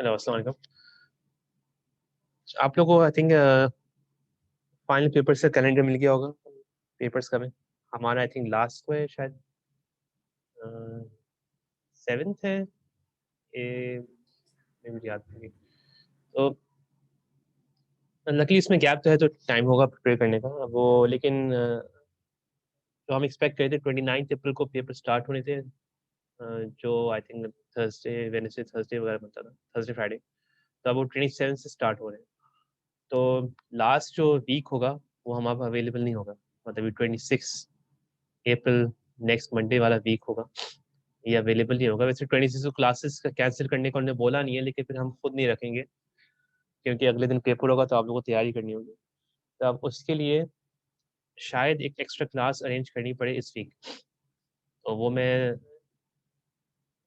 Hello अस्सलाम वालेकुम। आप लोगों को आई थिंक फाइनल पेपर से कैलेंडर मिल गया होगा। पेपर्स कब है? हमारा आई थिंक लास्ट को है शायद, 7th है ये, मुझे याद नहीं। तो लकीली इसमें गैप तो है, तो टाइम होगा प्रिपेयर करने का वो। लेकिन जो हम एक्सपेक्ट करते थे 29 अप्रैल को पेपर स्टार्ट होने थे, जो I think Thursday Wednesday Thursday वगैरह बनता था, थर्सडे फ्राइडे। तो अब वो 27 से स्टार्ट हो रहे हैं। तो लास्ट जो वीक होगा वो हम अब अवेलेबल नहीं होगा। मतलब 26 अप्रैल नेक्स्ट मंडे वाला वीक होगा, ये अवेलेबल नहीं होगा। वैसे 26 को क्लासेस का कैंसिल करने को उन्होंने बोला नहीं है, लेकिन फिर हम खुद नहीं रखेंगे क्योंकि अगले दिन पेपर होगा तो आप लोगों को तैयारी करनी होगी। तो अब उसके लिए शायद एक एक्स्ट्रा क्लास अरेंज करनी पड़े इस वीक। तो वो मैं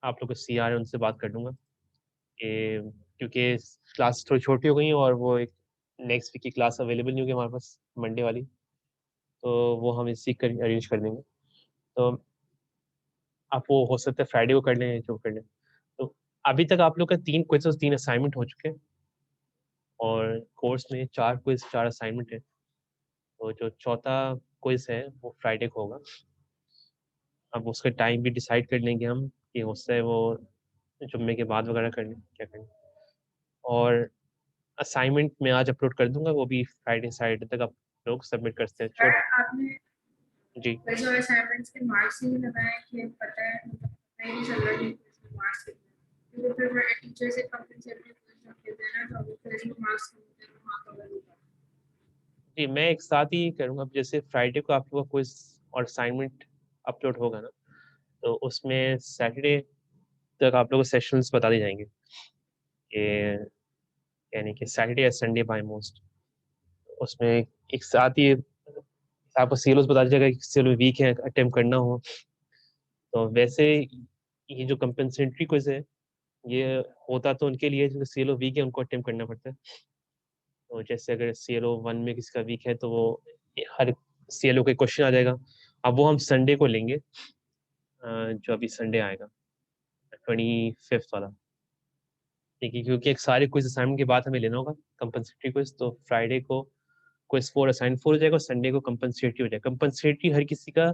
आप लोग को सीआर है उनसे बात कर लूँगा कि, क्योंकि क्लास थोड़ी छोटी हो गई हैं और वो एक नेक्स्ट वीक की क्लास अवेलेबल नहीं होगी हमारे पास मंडे वाली। तो वो हम इसी कर अरेंज कर देंगे। तो आप वो हो सकता है फ्राइडे को कर लें जो कर लें। तो अभी तक आप लोग का 3 क्विज़ 3 असाइनमेंट हो चुके हैं और कोर्स में 4 क्विज़ 4 असाइनमेंट है। तो जो चौथा क्विज़ है वो फ्राइडे को होगा। अब उसका टाइम भी डिसाइड कर लेंगे हम कि उससे वो जुम्मे के बाद वगैरह कर लें, क्या करें। और असाइनमेंट मैं आज अपलोड कर दूँगा, वो भी फ्राइडे सैटरडे तक आप लोग सबमिट कर सकते हैं। सर आपने जी। जो असाइनमेंट्स के मार्क्स ही नहीं लगाए कि पता है नहीं चल रहा है कि मार्क्स कितने, क्योंकि फिर टीचर से कंपलसरी क्वेश्चन देते हैं ना, तो फिर भी मार्क्स कम होते हैं, वहाँ कवर होगा। जी, मैं एक साथ ही करूँगा। अब जैसे फ्राइडे को आप लोगों का क्विज़ और असाइनमेंट अपलोड होगा ना, तो उसमें सैटरडे तक आप लोगों को सेशंस बता दिए जाएँगे। ये यानी कि सैटरडे या संडे बाय मोस्ट। उसमें एक साथ ही आपको सिलेबस बता दीजिएगा कि सिलेबस वीक है, अटेम्प्ट करना हो। तो वैसे ये जो कंपनसेटरी क्विज़ है, ये होता तो उनके लिए जो सिलेबस वीक है उनको अटेम्प्ट करना पड़ता है। तो जैसे अगर सीएलओ 1 में किसी का वीक है तो वो हर सीएलओ का क्वेश्चन आ जाएगा। अब वो हम संडे को लेंगे, जो अभी संडे आएगा 25th वाला। ठीक है, क्योंकि एक सारे क्विज़ असाइनमेंट के बाद हमें लेना होगा कंपल्सरी क्विज़। तो फ्राइडे को क्विज़ 4 असाइन 4 हो जाएगा और संडे को कंपल्सरी हो जाएगा। कंपल्सरी हर किसी का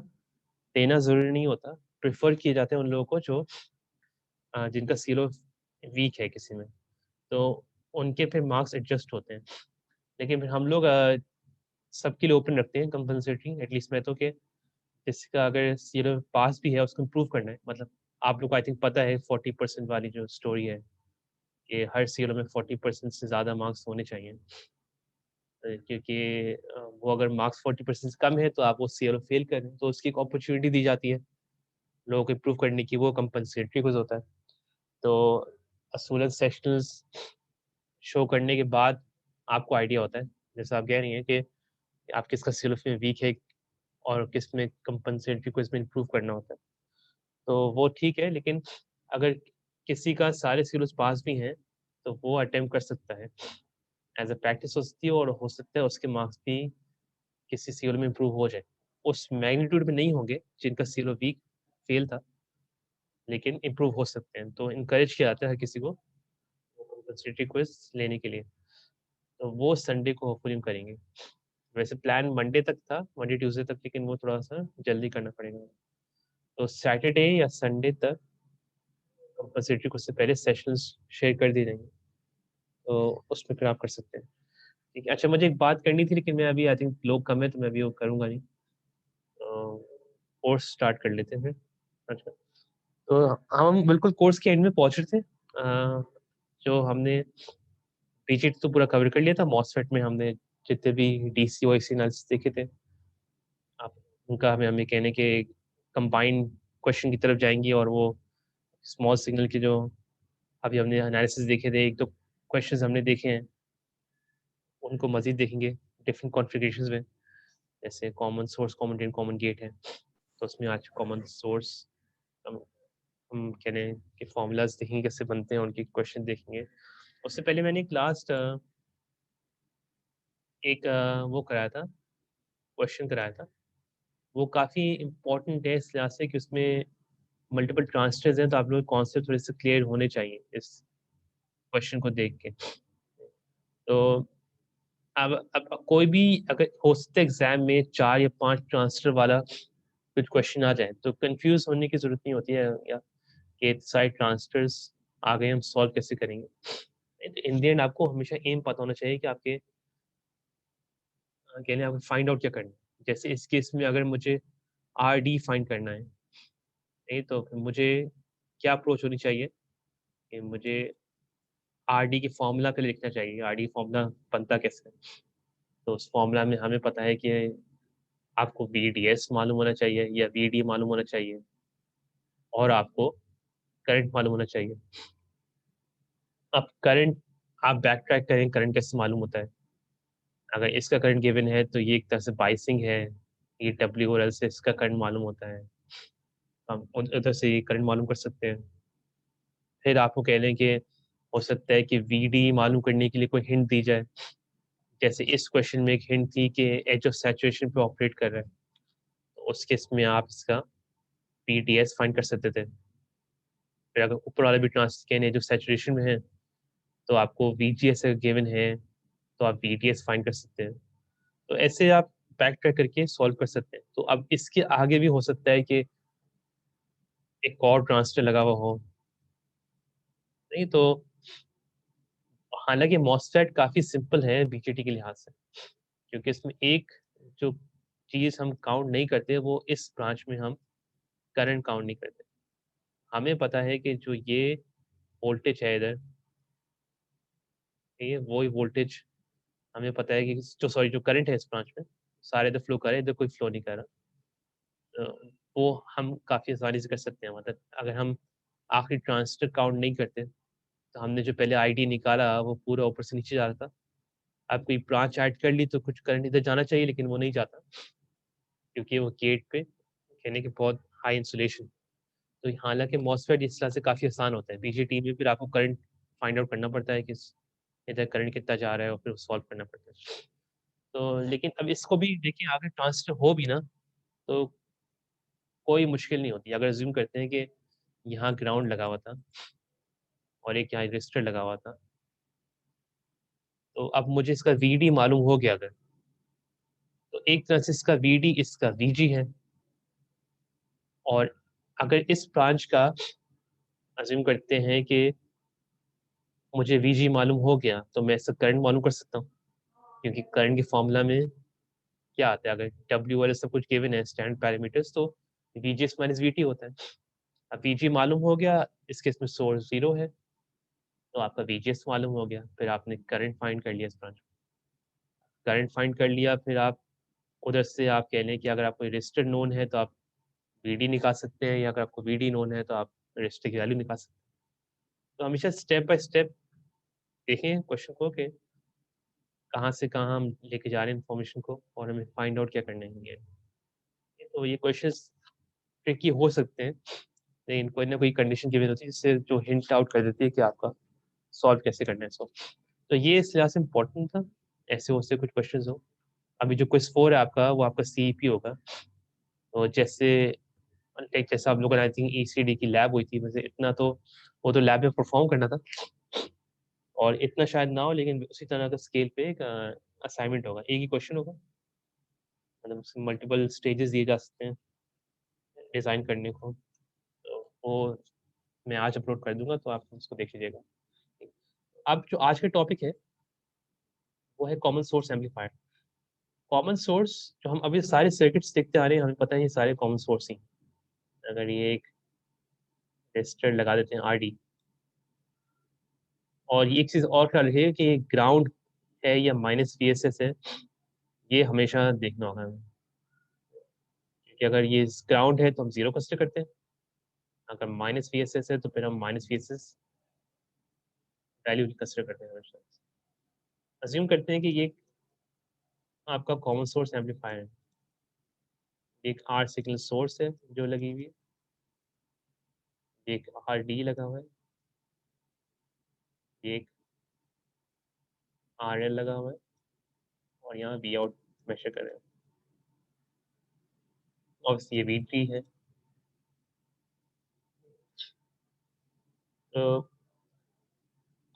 देना ज़रूरी नहीं होता, प्रेफ़र किए जाते हैं उन लोगों को जो जिनका सीएलओ वीक है किसी में, तो उनके फिर मार्क्स एडजस्ट होते हैं। लेकिन फिर हम लोग सबके लिए ओपन रखते हैं कंपल्सरी, एटलीस्ट मैं तो, कि जिसका अगर सीएलओ पास भी है उसको इम्प्रूव करना है। मतलब आप लोग को आई थिंक पता है 40% वाली जो स्टोरी है कि हर सीएलओ में 40% से ज़्यादा मार्क्स होने चाहिए। क्योंकि वो अगर मार्क्स 40% से कम है तो आप वो सीएलओ फेल कर रहे हैं, तो उसकी एक अपॉर्च्युनिटी दी जाती है लोगों को इम्प्रूव करने की, वो कंपल्सरी कुछ होता है। तो असूलन सेशनल्स शो करने के बाद आपको आइडिया होता है, जैसे आप कह रही हैं कि आप किसका सीएलओ में वीक है और किस में कंपल्सरी को इसमें इम्प्रूव करना होता है। तो वो ठीक है, लेकिन अगर किसी का सारे सिलेबस पास भी हैं, तो वो अटेम्प्ट कर सकता है। एज़ अ प्रैक्टिस हो सकती है और हो सकता है उसके मार्क्स भी किसी सीओ में इम्प्रूव हो जाए। उस मैग्नीट्यूड में नहीं होंगे जिनका सीओ वीक फेल था, लेकिन इम्प्रूव हो सकते हैं। तो एनकरेज किया जाता है हर किसी को कंपल्सरी क्विज़ लेने के लिए। तो वो संडे को होपफुली हम करेंगे। वैसे प्लान मंडे तक था, मंडे ट्यूसडे तक, लेकिन वो थोड़ा-सा जल्दी करना पड़ेगा। तो सैटरडे या संडे तक कंपल्सरी को उससे पहले सेशंस शेयर कर दिए जाएँगे, तो उसमें फिर आप कर सकते हैं। ठीक है, अच्छा मुझे एक बात करनी थी, लेकिन मैं अभी आई थिंक लोग कम है तो मैं अभी वो करूँगा नहीं। कोर्स स्टार्ट कर लेते हैं फिर। अच्छा, तो हम बिल्कुल कोर्स के एंड में पहुँच रहे थे। जो हमने पीजीटी तो पूरा कवर कर लिया था, मॉसफेट में हमने जितने भी डीसी ओआईसी एनालिसिस देखे थे, आप उनका हमें हमें कहने के कंबाइंड क्वेश्चन की तरफ जाएँगे और वो स्मॉल सिग्नल के जो अभी हमने एनालिसिस देखे थे, 1-2 क्वेश्चंस हमने देखे हैं, उनको मज़ीद देखेंगे डिफरेंट कॉन्फ़िगरेशंस में। जैसे common source, common drain, common gate है, तो उसमें आज कॉमन सोर्स हम हम कह रहे हैं कि फ़ॉर्मूलाज़ देखेंगे कैसे बनते हैं, उनके क्वेश्चन देखेंगे। उससे पहले मैंने एक लास्ट एक वो कराया था, क्वेश्चन कराया था। वो काफ़ी इम्पोर्टेंट है इस लिहाज से कि उसमें मल्टीपल ट्रांजिस्टर्स हैं, तो आप लोगों के कॉन्सेप्ट थोड़े-से क्लियर होने चाहिए इस क्वेश्चन को देख के। तो अब कोई भी अगर हो सकता है एग्जाम में 4 या 5 ट्रांजिस्टर वाला कुछ क्वेश्चन आ जाए तो कंफ्यूज होने की जरूरत नहीं होती है, या कि सारे ट्रांजिस्टर्स आ गए हम सॉल्व कैसे करेंगे। इन द एंड आपको हमेशा एम पता होना चाहिए कि आपके के लिए आपको फाइंड आउट क्या करना है। जैसे इस केस में अगर मुझे आर डी फाइंड करना है, नहीं तो फिर मुझे क्या अप्रोच होनी चाहिए कि मुझे आर डी की फॉर्मूला पहले लिखना चाहिए, आर डी फॉर्मूला बनता कैसे है। तो उस फॉर्मूला में हमें पता है कि आपको वी डी एस मालूम होना चाहिए या वी डी मालूम होना चाहिए, और आपको करंट मालूम होना चाहिए। अब करंट आप बैक ट्रैक करें, करंट कैसे मालूम होता है। अगर इसका करंट गिवन है तो ये एक तरह से बाइसिंग है, ये डब्ल्यू और एल से इसका करंट मालूम होता है, हम उधर से ये करंट मालूम कर सकते हैं। फिर आपको कह लें कि हो सकता है कि वी डी मालूम करने के लिए कोई हिंट दी जाए। जैसे इस क्वेश्चन में एक हिंट थी कि एज ऑफ सैचुरेशन पे ऑपरेट कर रहा है, तो उस केस में आप इसका वी डी एस फाइंड कर सकते थे। फिर अगर ऊपर वाला भी ट्रांजिस्टर एज ऑफ सैचुरेशन में है तो आपको वी जी एस गिवन है, तो आप वी डी एस फाइंड कर सकते हैं। तो ऐसे आप बैक ट्रैक करके सॉल्व कर सकते हैं। तो अब इसके आगे भी हो सकता है कि एक और ट्रांजिस्टर लगा हुआ हो, नहीं तो हालांकि मॉसफेट काफी सिंपल है बीजेटी के लिहाज से, क्योंकि इसमें एक जो चीज हम काउंट नहीं करते वो इस ब्रांच में हम करंट काउंट नहीं करते। हमें पता है कि जो ये वोल्टेज है इधर, ये वही वोल्टेज हमें पता है कि जो सॉरी जो करंट है इस ब्रांच में सारे इधर फ्लो कर रहे हैं, इधर कोई फ्लो नहीं कर रहा। तो वो हम काफी आसानी से कर सकते हैं। मतलब अगर हम आखिरी ट्रांजिस्टर काउंट नहीं करते तो हमने जो पहले आईडी निकाला वो पूरा ऊपर से नीचे जा रहा था। अब कोई ब्रांच ऐड कर ली तो कुछ करंट इधर जाना चाहिए, लेकिन वो नहीं जाता क्योंकि वो गेट पे कहने के बहुत हाई इंसुलेशन। तो हालांकि मॉसफेट इस तरह से काफ़ी आसान होता है। बीजेटी में फिर आपको करंट फाइंड आउट करना पड़ता है कि इधर करंट कितना जा रहा है और फिर सॉल्व करना पड़ता है। तो लेकिन अब इसको भी देखिए, अगर ट्रांजिस्टर हो भी ना तो कोई मुश्किल नहीं होती। अगर ज्यूम करते हैं कि यहाँ ग्राउंड लगा हुआ था और एक यहाँ रजिस्टर लगा हुआ था, तो अब मुझे इसका वीडी मालूम हो गया अगर, तो एक तरह से इसका वीडी इसका वीजी है। और अगर इस ब्रांच का अज्यूम करते हैं कि मुझे वीजी मालूम हो गया तो मैं इसका करंट मालूम कर सकता हूँ, क्योंकि करंट के फॉर्मूला में क्या आता है, अगर डब्ल्यू वाले सब कुछ गिवन है स्टैंडर्ड पैरामीटर्स, तो वीजीएस माइनस वीटी होता है। अब वीजी मालूम हो गया, इस केस में सोर्स जीरो है, तो आपका वीजीएस मालूम हो गया, फिर आपने करंट फाइंड कर लिया इस ब्रांच में। करंट फाइंड कर लिया, फिर आप उधर से आप कह लें कि अगर आपको रजिस्टर नोन है तो आप वीडी निकाल सकते हैं, या अगर आपको वीडी नोन है तो आप रजिस्टर की वैल्यू निकाल सकते हैं। तो हमेशा स्टेप बाय स्टेप देखें क्वेश्चन को कि कहाँ से कहाँ हम लेके जा रहे हैं इन्फॉर्मेशन को, और हमें फाइंड आउट क्या करना है। तो ये क्वेश्चंस ट्रिकी हो सकते हैं, लेकिन कोई ना कोई कंडीशन गिवन होती है जिससे जो हिंट आउट कर देती है कि आपका सॉल्व कैसे करना है सॉल्व। तो ये इस लिहाज से इम्पोर्टेंट था। ऐसे हो से कुछ क्वेश्चंस हो। अभी जो क्विज 4 है आपका, वो आपका सीईपी होगा। तो जैसे लाइक जैसा आप लोगों ने आई थिंक ईसीडी की लैब हुई थी, वैसे इतना तो वो तो लैब में परफॉर्म करना था, और इतना शायद ना हो, लेकिन उसी तरह का स्केल पे एक असाइनमेंट होगा, एक ही क्वेश्चन होगा। मतलब मल्टीपल स्टेजेस दिए जा सकते हैं डिज़ाइन करने को। तो वो मैं आज अपलोड कर दूंगा, तो आप उसको देख लीजिएगा। अब जो आज का टॉपिक है वो है common source amplifier. Common source जो हम अभी सारे सर्किट्स देखते आ रहे हैं, हमें पता है ये सारे कॉमन सोर्स ही। अगर ये एक रेजिस्टर लगा देते हैं आरडी, और ये एक चीज़ और ख्याल रखिए कि ग्राउंड है या माइनस वी एस एस है, ये हमेशा देखना होगा हमें। क्योंकि अगर ये ग्राउंड है तो हम जीरो कंसिडर करते हैं, अगर माइनस वी एस एस है तो फिर हम minus V S S value consider करते हैं हमेशा। अज्यूम करते हैं कि ये आपका कॉमन सोर्स एम्पलीफायर है, एक आर सिग्नल सोर्स है जो लगी हुई है, एक आर डी लगा हुआ है, एक आर एल लगा हुआ है, और यहाँ वी आउट मेजर कर रहे हैं। ऑब्वियसली ये वी थ्री है। तो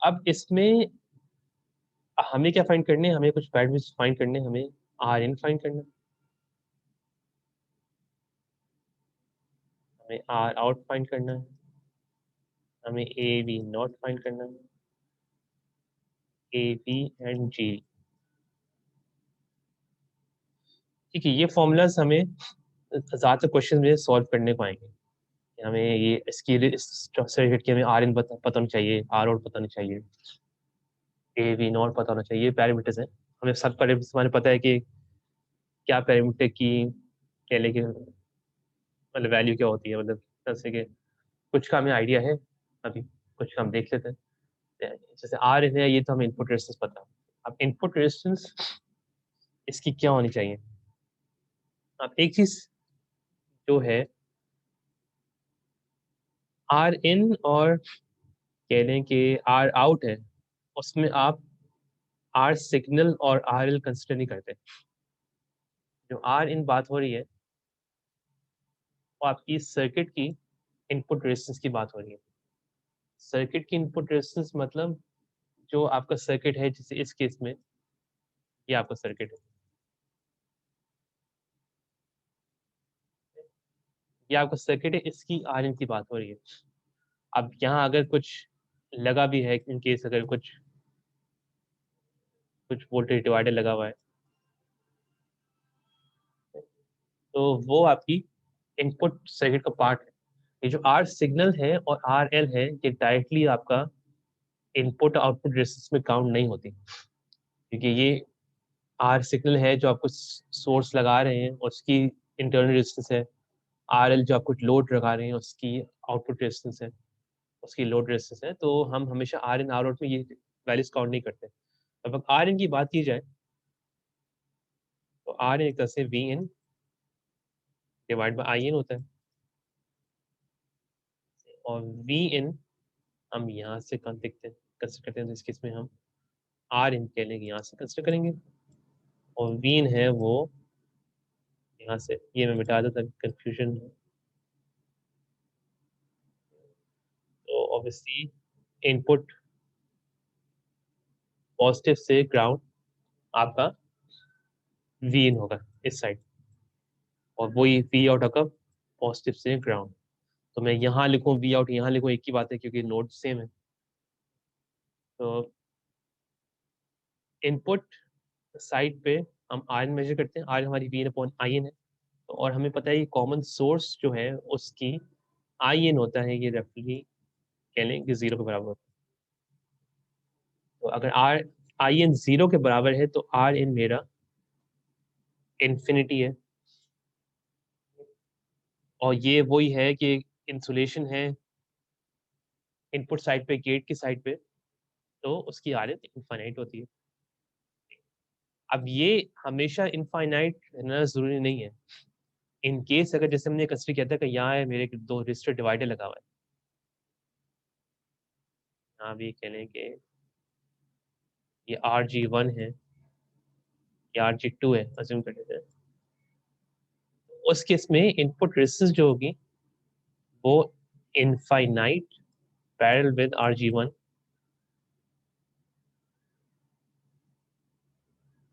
अब इसमें हमें क्या फाइंड करने हैं, हमें कुछ वैल्यूज फाइंड करने हैं, हमें आर इन फाइंड करना है, हमें आर आउट फाइंड करना है, हमें ए बी नॉट फाइंड करना है, ए बी एंड जी। ठीक है, ये फॉर्मूलाज हमें ज़्यादातर क्वेश्चन में सॉल्व करने को आएंगे। हमें ये इसकी सर्किट की हमें आर इन पता होना चाहिए, आर आउट पता होना चाहिए, ए बी नॉट पता होना चाहिए, पैरामीटर्स हैं। हमें सब पैरामीटर्स हमें पता है कि क्या पैरामीटर की क्या लेके मतलब वैल्यू क्या होती है, मतलब जैसे कि कुछ का हमें आइडिया है अभी, कुछ का हम देख लेते हैं। जैसे आर इन है, ये तो हमें इनपुट रेजिस्टेंस पता है। अब इनपुट रेजिस्टेंस इसकी क्या होनी चाहिए। अब एक चीज जो है आर इन और कह लें कि आर आउट है, उसमें आप आर सिग्नल और आर एल कंसिडर नहीं करते। जो आर इन बात हो रही है वो आपकी सर्किट की इनपुट रेजिस्टेंस की बात हो रही है। सर्किट की इनपुट रेजिस्टेंस मतलब जो आपका सर्किट है, जैसे इस केस में ये आपका सर्किट है, ये आपका सर्किट है, इसकी आर इन की बात हो रही है। अब यहाँ अगर कुछ लगा भी है, इन केस अगर कुछ कुछ वोल्टेज डिवाइडर लगा हुआ है, तो वो आपकी इनपुट सर्किट का पार्ट है। ये जो आर सिग्नल है और आर एल है, ये डायरेक्टली आपका इनपुट आउटपुट रेजिस्टेंस में काउंट नहीं होती, क्योंकि ये आर सिग्नल है जो आपको सोर्स लगा रहे हैं उसकी इंटरनल रेजिस्टेंस है, आर एल जो आपको लोड लगा रहे हैं उसकी आउटपुट रेजिस्टेंस है, उसकी लोड रेजिस्टेंस है। तो हम हमेशा आर इन आर आउट में ये वैल्यूज काउंट नहीं करते। अब आर इन की बात की जाए तो आर इन एक तरह से V in divide by I in होता है, और वी इन हम यहाँ से देखते हैं कंसिडर करते हैं, तो इस केस में हम आर इन के लिए यहाँ से कंसिडर करेंगे, और वी इन है वो यहाँ से, ये मैं मिटा देता कंफ्यूजन है। तो ऑब्वियसली इनपुट पॉजिटिव से ग्राउंड आपका वी इन होगा इस साइड, और वही वी आउट होगा पॉजिटिव से ग्राउंड। तो मैं यहाँ लिखूँ वी आउट, यहाँ लिखूँ, एक ही बात है क्योंकि नोड सेम है। तो इनपुट साइड पे हम आर एन मेजर करते हैं, आर हमारी V N upon I N है, तो और हमें पता है कि कॉमन सोर्स जो है उसकी आई एन होता है, ये रफली कह लें कि 0 के बराबर होता है। तो अगर आर आई एन 0 के बराबर है तो आर एन मेरा इन्फिनिटी है, और ये वही है कि इंसुलेशन है इनपुट साइड पे, गेट की साइड पे, तो उसकी आर एन इनफाइनाइट होती है। अब ये हमेशा इनफाइनाइट रहना जरूरी नहीं है। इन केस अगर जैसे हमने कंसिडर किया था कि यहाँ है मेरे दो रजिस्टर डिवाइडर लगा हुआ है, यहाँ भी कह लें कि ये RG1 है, ये RG2 है, अज्यूम कर लेते हैं। उस केस में इनपुट रेजिस्टेंस जो होगी वो infinite parallel with RG1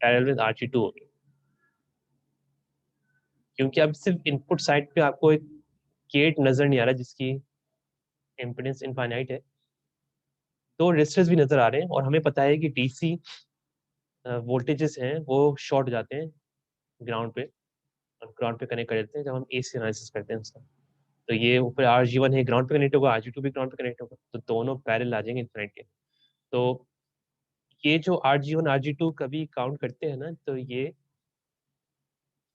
parallel with RG2 होगी, क्योंकि अब सिर्फ इनपुट साइड पे आपको एक गेट नजर नहीं आ रहा जिसकी इम्पीडेंस इनफाइनाइट है, तो रेजिस्टर्स भी नजर आ रहे हैं, और हमें पता है कि DC वोल्टेजेस हैं वो शॉर्ट हो जाते हैं ग्राउंड पे, और ग्राउंड पे कनेक्ट कर देते हैं जब हम AC एनालिसिस करते हैं उसका। तो ये ऊपर RG1 है, ग्राउंड पे कनेक्ट होगा, RG2 भी ग्राउंड पे कनेक्ट होगा, तो दोनों पैरेलल आ जाएंगे इनफाइनाइट के। तो ये जो RG1 RG2 कभी काउंट करते हैं ना, तो ये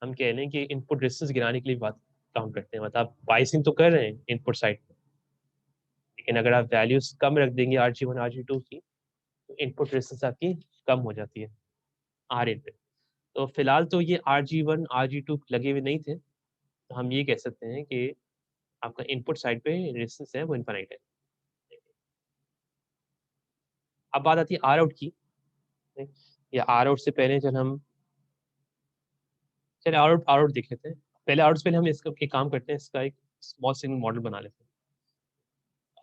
हम कह लें कि इनपुट रेजिस्टेंस गिराने के लिए बात काउंट करते हैं, मतलब आप बाइसिंग तो कर रहे हैं इनपुट साइड पे, लेकिन अगर आप वैल्यूज कम रख देंगे RG1 RG2 की, तो इनपुट रेजिस्टेंस आपकी कम हो जाती है आर इन पे। तो फिलहाल तो ये RG1 RG2 लगे हुए नहीं थे, तो हम ये कह सकते हैं कि आपका इनपुट साइड पे रेजिस्टेंस है वो इनफाइनाइट है। अब बात आती है आर आउट की, या आर आउट से पहले चल हम चलिए आर आउट देख लेते हैं। पहले आर आउट से पहले हम इसका एक काम करते हैं, इसका एक स्मॉल सिग्नल मॉडल बना लेते हैं।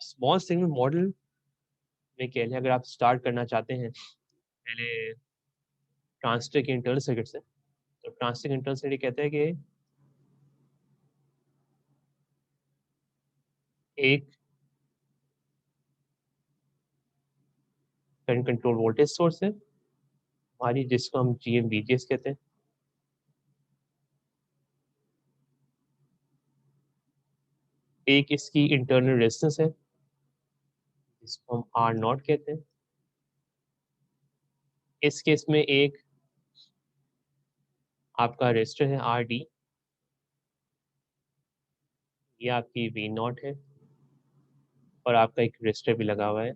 स्मॉल सिग्नल मॉडल में कह लें अगर आप स्टार्ट करना चाहते हैं पहले ट्रांजिस्टर के इंटरनल सर्किट से, तो ट्रांजिस्टर के इंटरनल सर्किट कहता है कि एक करंट कंट्रोल वोल्टेज सोर्स है हमारी, जिसको हम GM-VGS कहते हैं। एक इसकी इंटरनल रेजिस्टेंस है जिसको हम R0 कहते हैं। इस केस में एक आपका रेजिस्टर है RD, ये आपकी V0 है, और आपका एक रेजिस्टर भी लगा हुआ है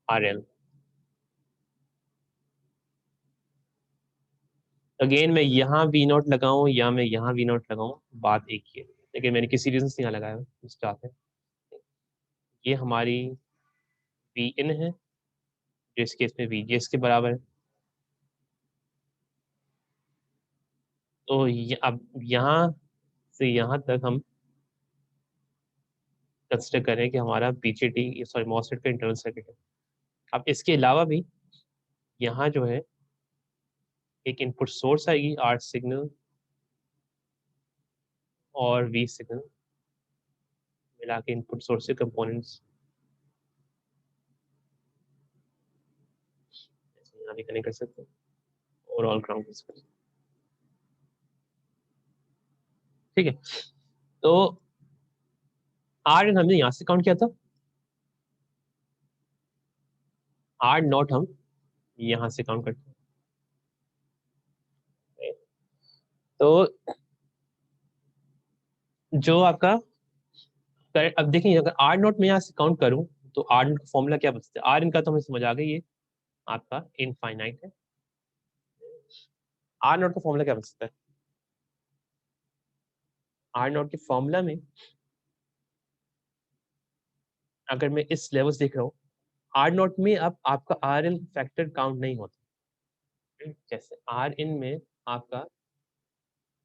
RL। अगेन मैं यहाँ V0 लगाऊं या मैं यहाँ V0 लगाऊं, बात एक ही है, लेकिन मैंने किसी रीजन से यहाँ लगाया है, स्टार्ट है। ये हमारी Vin है जो इस केस में VGS के बराबर है। तो अब यहाँ से यहाँ तक हम कंसिडर करें कि हमारा BJT सॉरी मॉसफेट का इंटरनल सर्किट है। अब इसके अलावा भी यहाँ जो है एक इनपुट सोर्स आएगी R सिग्नल और V सिग्नल मिला के इनपुट सोर्स के कंपोनेंट्स यहाँ भी कनेक्ट कर सकते हैं और ऑल ग्राउंड कर सकते हैं। ठीक है, तो R हमने यहाँ से काउंट किया था, R0 हम यहाँ से काउंट करते हैं। तो जो आपका अब देखिए अगर R0 में यहाँ से काउंट करूं तो R0 का फॉर्मूला क्या बचता है, R इनका तो हमें समझ आ गई, ये आपका इनफाइनाइट है। R0 का फॉर्मूला क्या बचता है, R0 के फॉर्मूला में अगर मैं इस लेवल से देख रहा हूँ, R0 में अब आपका RL फैक्टर काउंट नहीं होता। जैसे Rin में आपका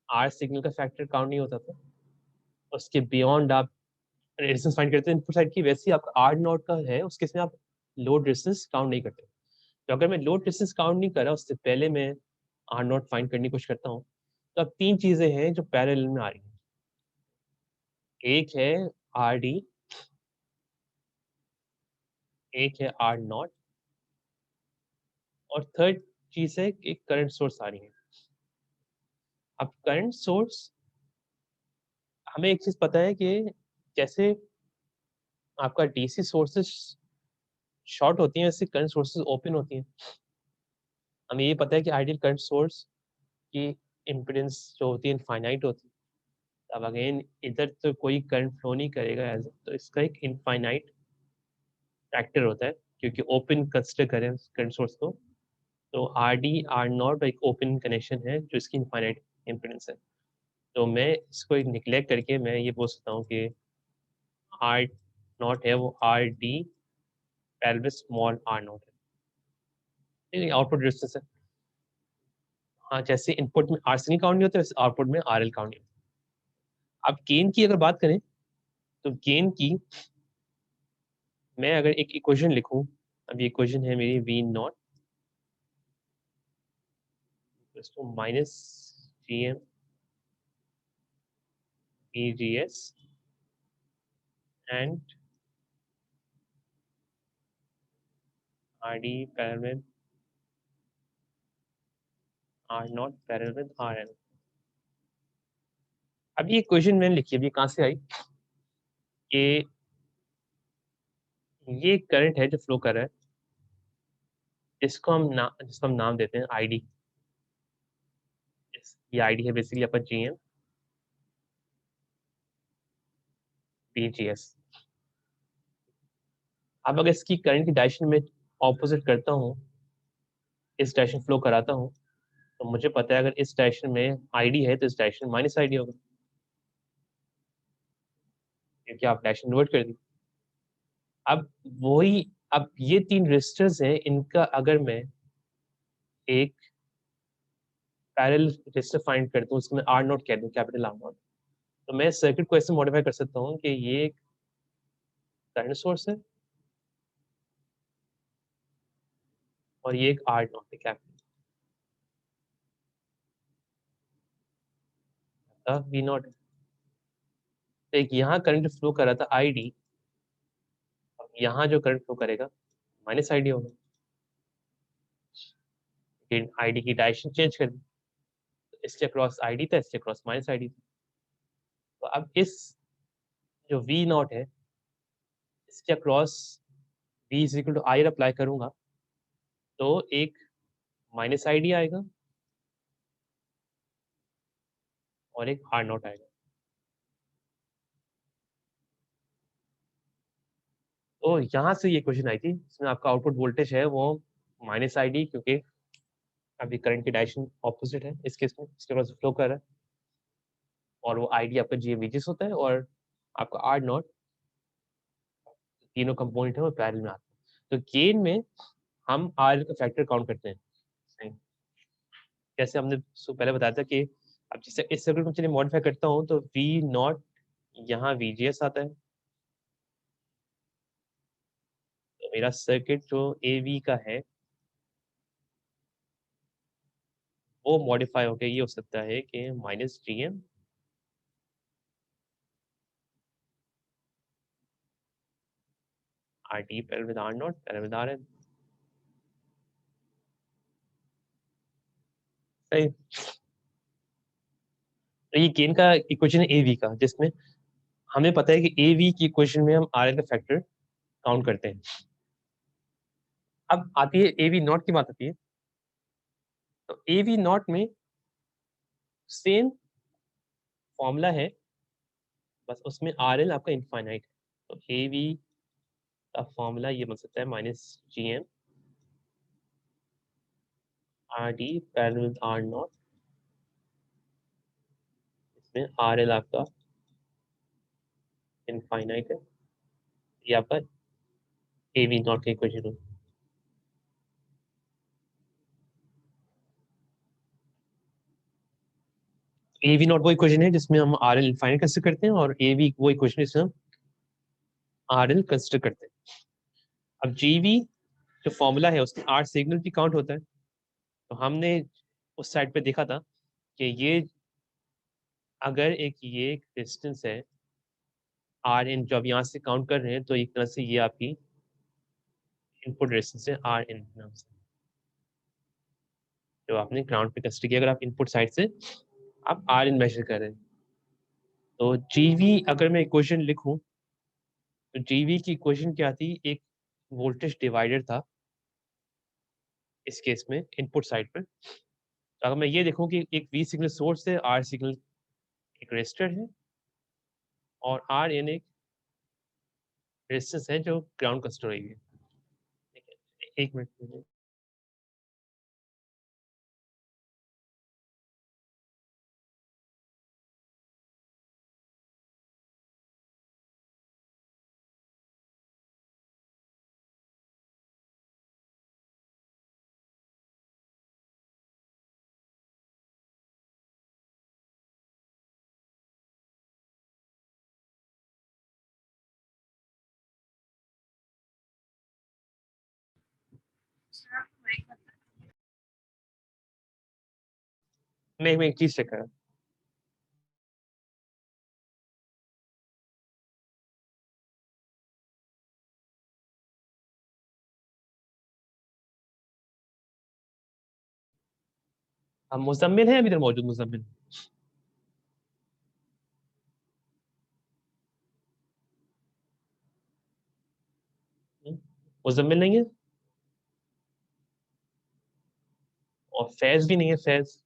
R सिग्नल का फैक्टर काउंट नहीं होता था, उसके बियॉन्ड आप रेजिस्टेंस फाइंड करते हैं इनपुट साइड की, वैसे ही आपका R0 का है उसके इसमें आप लोड रेजिस्टेंस काउंट नहीं करते। तो अगर मैं लोड रेजिस्टेंस काउंट नहीं कर रहा उससे पहले मैं R0 फाइंड करने की कोशिश करता हूँ, तो अब तीन चीजें हैं जो पैरेलल में आ रही हैं। एक है RD, एक है R0, और थर्ड चीज है कि करंट सोर्स आ रही है। अब करंट सोर्स हमें एक चीज पता है कि जैसे आपका DC सोर्सेस शॉर्ट होती हैं वैसे करंट सोर्सेस ओपन होती हैं। हमें ये पता है कि आइडियल करंट सोर्स की इम्पीडेंस जो होती है इनफाइनाइट होती है। अब अगेन इधर तो कोई करंट फ्लो नहीं करेगा एज, तो इसका एक इनफाइनाइट फैक्टर होता है क्योंकि ओपन कंसिडर करें करंट सोर्स को, तो RD R0 एक ओपन कनेक्शन है जो इसकी इनफाइनाइट इम्पीडेंस है। तो मैं इसको एक निगलेक्ट करके मैं ये बोल सकता हूँ कि R0 है वो RD पैरेलल स्मॉल R0 है, आउटपुट रेजिस्टेंस है। हाँ, जैसे इनपुट में R सिग्नल काउंट नहीं होता वैसे आउटपुट में RL काउंट नहीं होता। अब गेन की अगर बात करें तो गेन की मैं अगर एक इक्वेशन लिखूं, अब ये इक्वेशन है मेरी V0 minus GM VGS and RD parallel R0 parallel RL। अब ये इक्वेशन मैंने लिखी है, अभी कहाँ से आई कि ये करंट है जो फ्लो कर रहा है, जिसको हम नाम देते हैं ID। ये ID है बेसिकली आपका GM VGS। अब अगर इसकी करंट की डायरेक्शन में ऑपोजिट करता हूँ, इस डायरेक्शन फ्लो कराता हूँ, तो मुझे पता है अगर इस डायरेक्शन में ID है तो इस डायरेक्शन माइनस ID होगा, क्योंकि आप डायरेक्शन इन्वर्ट कर दी। अब वही, अब ये तीन रेजिस्टर्स हैं, इनका अगर मैं एक पैरेलल रेजिस्टर फाइंड करता हूँ, उसको मैं R0 कह दूँ, कैपिटल R0, तो मैं सर्किट को ऐसे मॉडिफाई कर सकता हूँ कि ये एक करंट सोर्स है और ये एक आर नॉट है, क्या वी नॉट। एक यहाँ करंट फ्लो कर रहा था आई डी, यहाँ जो करंट फ्लो करेगा माइनस आई डी होगा, आई डी की डायरेक्शन चेंज कर दी, इसके अक्रॉस आई डी था, इसके अक्रॉस माइनस आई डी था। तो अब इस जो वी नॉट है इसके across V is equal to I apply करूंगा तो एक माइनस आई डी आएगा और एक आर नॉट आएगा। तो यहाँ से ये क्वेश्चन आई थी, इसमें आपका आउटपुट वोल्टेज है वो माइनस आई डी, क्योंकि अभी करंट की डायरेक्शन ऑपोजिट है इस केस में, इसके पास फ्लो कर रहा है, और वो आईडी आपका जीएवीजीएस होता है, और आपका आर नॉट, तीनों कंपोनेंट है वो पैरेलल में आते हैं। तो गेन में हम आर का फैक्टर काउंट करते हैं, जैसे हमने पहले बताया था कि अब जैसे इस सर्किट में चलिए मॉडिफाई करता हूँ तो वी नॉट यहाँ वीजीएस आता है, तो मेरा सर्किट जो ए वी का है वो मॉडिफाई होकर ये हो सकता है कि minus G M R T parallel with R naught parallel with R N. सही। तो ये गेन का इक्वेशन है ए वी का, जिसमें हमें पता है कि ए वी की इक्वेशन में हम आर एन का फैक्टर काउंट करते हैं। अब आती है ए वी नॉट की बात आती है, तो ए वी नॉट में सेम फॉर्मूला है, बस उसमें आर एल आपका इनफाइनाइट है। तो ए वी का फॉर्मूला ये बन सकता है minus G M R D parallel with R naught, इसमें आर एल आपका इनफाइनाइट है, ये आपका ए वी नॉट का इक्वेशन है। ए वी नॉट वो इक्वेशन है जिसमें हम आर एल इनफाइनाइट कंसिडर करते हैं, और ए वी वो इक्वेशन है जिसमें हम आर एल कंसिडर करते हैं। अब जी वी जो फॉर्मूला है उसमें आर सिग्नल भी काउंट होता है, तो हमने उस साइड पे देखा था कि ये अगर ये एक डिस्टेंस है आर इन, जो अब यहाँ से काउंट कर रहे हैं, तो एक तरह से ये आपकी इनपुट रेजिस्टेंस है आर इन नाम से, जो आपने ग्राउंड पे कंसिडर किया। अगर आप इनपुट साइड से आप आर इन मेजर कर रहे हैं, तो जीवी अगर मैं इक्वेशन लिखूं तो जीवी की इक्वेशन क्या थी, एक वोल्टेज डिवाइडर था इस केस में इनपुट साइड पर। तो अगर मैं ये देखूं कि एक वी सिग्नल सोर्स है, आर सिग्नल एक रेजिस्टर है, और आर इन एक रेजिस्टेंस है जो ग्राउंड कंसिडर हुई है। ठीक है, एक मिनट। सर आपको माइक बंद है। मैं एक चीज चेक कर रहा हूं। अब मुजम्मिल है अभी इधर मौजूद, मुजम्मिल मुजम्मिल नहीं है, और फैज भी नहीं है, फैज।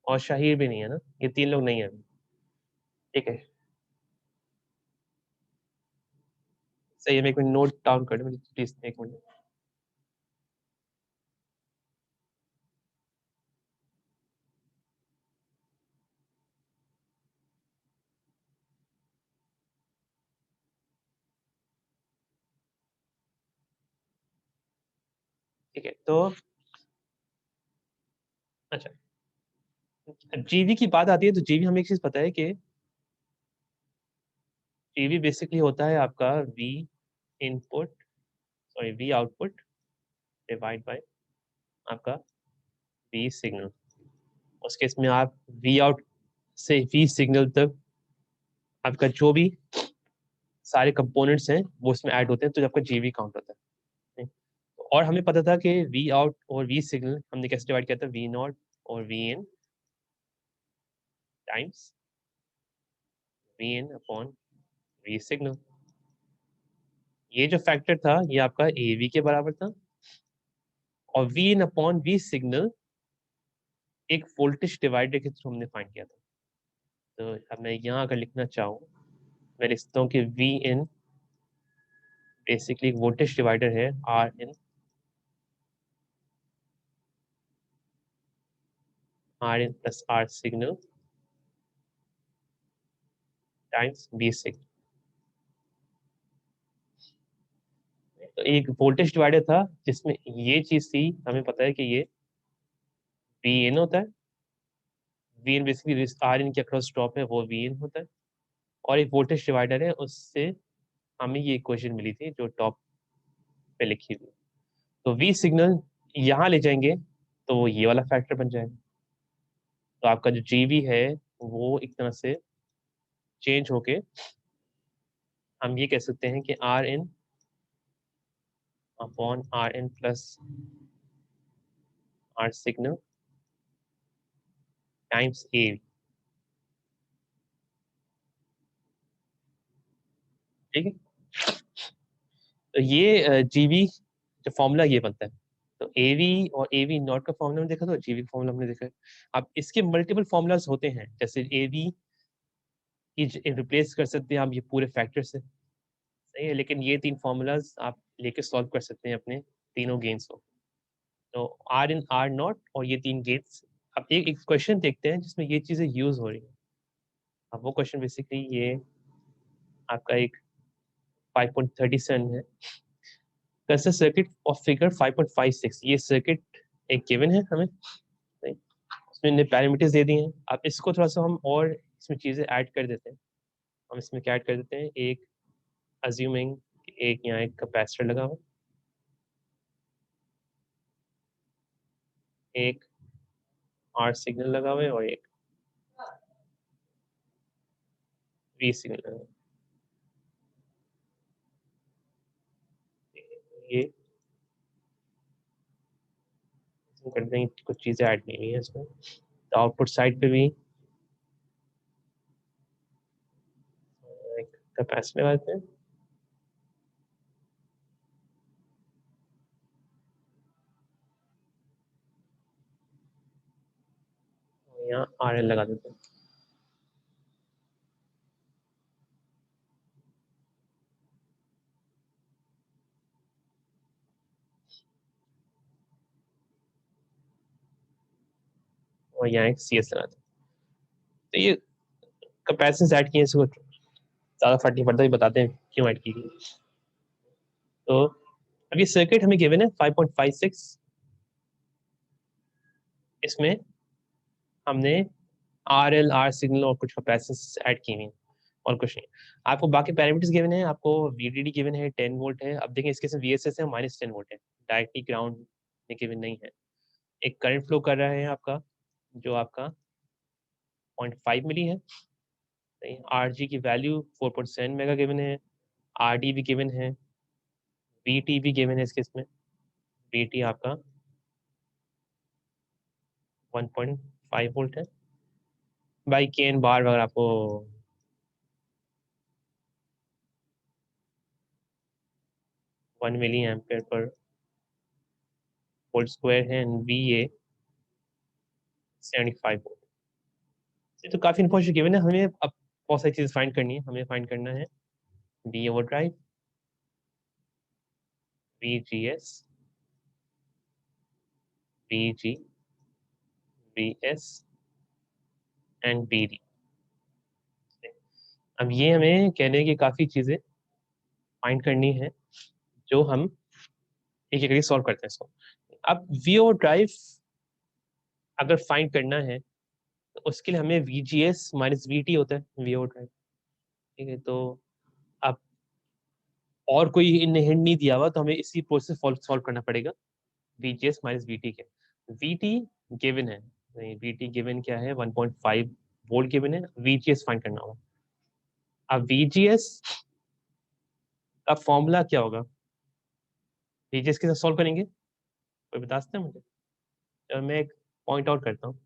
और शाहिर भी नहीं है ना, ये तीन लोग नहीं है। ठीक है, सही है। मैं एक मिनट नोट डाउन कर दूं प्लीज, एक मिनट। ठीक है, तो अच्छा जीवी की बात आती है तो जीवी हमें एक चीज पता है कि जीवी बेसिकली होता है आपका we input sorry we output divide by आपका वी सिग्नल। उस केस में आप वी आउट से वी सिग्नल तक आपका जो भी सारे कंपोनेंट्स हैं वो उसमें ऐड होते हैं, तो आपका जीवी काउंट होता है। और हमें पता था कि वी आउट और वी सिग्नल हमने कैसे डिवाइड किया था, वी नॉट और V in times V in upon V signal. ये जो फैक्टर था ये आपका ए वी के बराबर था, और V in upon V signal एक वोल्टेज डिवाइडर के थ्रू हमने फाइंड किया था। तो अब मैं यहाँ अगर लिखना चाहूँ, मैं लिखता हूँ कि वी इन बेसिकली एक वोल्टेज डिवाइडर है R in plus R signal times B signal. तो एक वोल्टेज डिवाइडर था जिसमें ये चीज थी, हमें पता है कि ये वी इन होता है, V in basically R in के अक्रॉस ड्रॉप है वो वी इन होता है, और एक वोल्टेज डिवाइडर है उससे हमें ये इक्वेशन मिली थी जो टॉप पे लिखी थी। तो वी सिग्नल यहाँ ले जाएंगे तो वो ये वाला फैक्टर बन जाएगा। तो आपका जो जीवी है वो एक तरह से चेंज होके हम ये कह सकते हैं कि R in upon R in plus R signal times A. ठीक है, तो ये जीवी जो फॉर्मूला ये बनता है। तो एवी और एवी नॉट का फॉर्मूला हमने देखा, तो जीवी का फॉर्मूला हमने देखा है। अब इसके मल्टीपल फॉर्मूलाज होते हैं, जैसे एवी की रिप्लेस कर सकते हैं आप ये पूरे फैक्टर से, सही है, लेकिन ये तीन फॉर्मूलाज आप लेके सॉल्व कर सकते हैं अपने तीनों गेन्स को। तो आर इन आर नॉट और ये तीन गेट्स। अब एक क्वेश्चन देखते हैं जिसमें ये चीजें यूज हो रही है। अब वो क्वेश्चन बेसिकली ये आपका एक 5.37 है, कंसिडर सर्किट ऑफ फिगर 5.56। ये सर्किट एक गिवन है हमें, नहीं? उसमें पैरामीटर्स दे दिए हैं। अब इसको थोड़ा सा हम और इसमें चीजें ऐड कर देते हैं। हम इसमें क्या ऐड कर देते हैं, एक अज्यूमिंग एक यहाँ एक कैपेसिटर लगा हुआ, एक आर सिग्नल लगा हुआ है और एक वी सिग्नल लगा हुआ है। ये करते हैं, कुछ चीजें ऐड नहीं हुई है इसमें। तो आउटपुट साइड पे भी एक कैपेसिटर लगाते हैं, और यहाँ आर एल लगा देते हैं। और यहाँ एक सी एस लगाते हैं। तो ये कैपेसिटेंस ऐड किए, इसको ज्यादा फर्क नहीं पड़ता, ये बताते हैं क्यों ऐड की गई। तो अब ये सर्किट हमें गिवन है 5.56, इसमें हमने आर एल आर सिग्नल और कुछ कैपेसिटेंस ऐड की हुई है और कुछ नहीं। आपको बाकी पैरामीटर्स गिवन है, आपको वीडीडी गिवन है 10 वोल्ट है। अब देखें इसके साथ वीएसएस है -10 वोल्ट है, डायरेक्टली ग्राउंड में गिवन नहीं है। एक करंट फ्लो कर रहा है आपका जो आपका 0.5 मिली है। आर जी की वैल्यू 4.7 मेगा गिवन है, आर डी भी गिवन है, बी टी भी गिवन है। इस केस में बी टी आपका 1.5 वोल्ट है। बाई के एन बार अगर आपको 1 milli ampere per volt square है, एंड बी ए 75 वोल्ट। तो काफी इन्फॉर्मेशन गिवन है। हमें अब बहुत सारी चीज फाइंड करनी है। हमें फाइंड करना है D over drive, V G S, V G, V S and B D. अब ये हमें कहने की काफी चीजें फाइंड करनी है जो हम एक एक करके सॉल्व करते हैं इसको। अब वीओ ड्राइव अगर फाइंड करना है तो उसके लिए हमें VGS माइनस VT होता है वीओ ड्राइव, ठीक है। तो अब और कोई इन्हें हिंट नहीं दिया हुआ तो हमें इसी प्रोसेस सॉल्व करना पड़ेगा VGS माइनस VT के। VT गिवन है, नहीं VT गिवन क्या है 1.5 वोल्ट गिवन है, VGS फाइंड करना होगा। अब VGS का फॉर्मूला क्या होगा, VGS के साथ सॉल्व करेंगे, कोई बता सकते हैं मुझे? चलो मैं एक पॉइंट आउट करता हूँ।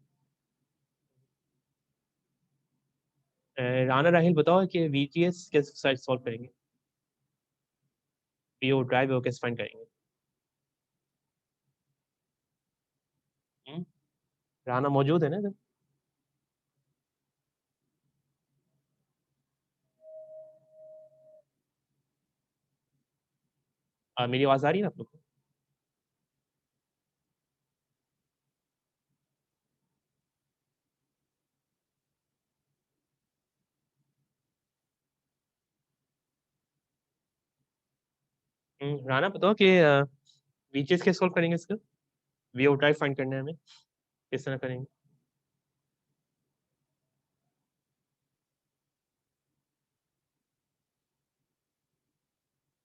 राना राहिल बताओ कि VGS कैसे सॉल्व करेंगे, वीओ ड्राइव वो कैसे फाइंड करेंगे? राना मौजूद है ना इधर? मेरी आवाज आ रही है आप लोग को? राना बताओ कि VGS कैसे सॉल्व करेंगे इसका, वीओ ड्राइव फाइंड करना है हमें, किस तरह करेंगे?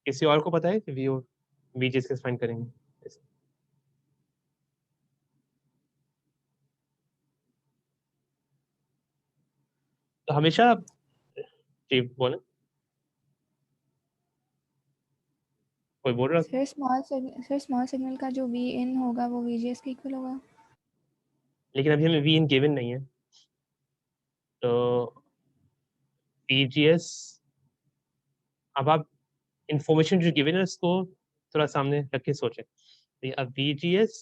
किसी और को पता है कि वीओ VGS कैसे फाइंड करेंगे? तो हमेशा जी बोले, कोई बोल रहा था? सर स्मॉल सिग्नल का जो वी इन होगा वो VGS के इक्वल होगा। लेकिन अभी हमें वी इन गिवन नहीं है, तो VGS, अब आप इंफॉर्मेशन जो गिवन है उसको थोड़ा सामने रख के सोचें। तो अब VGS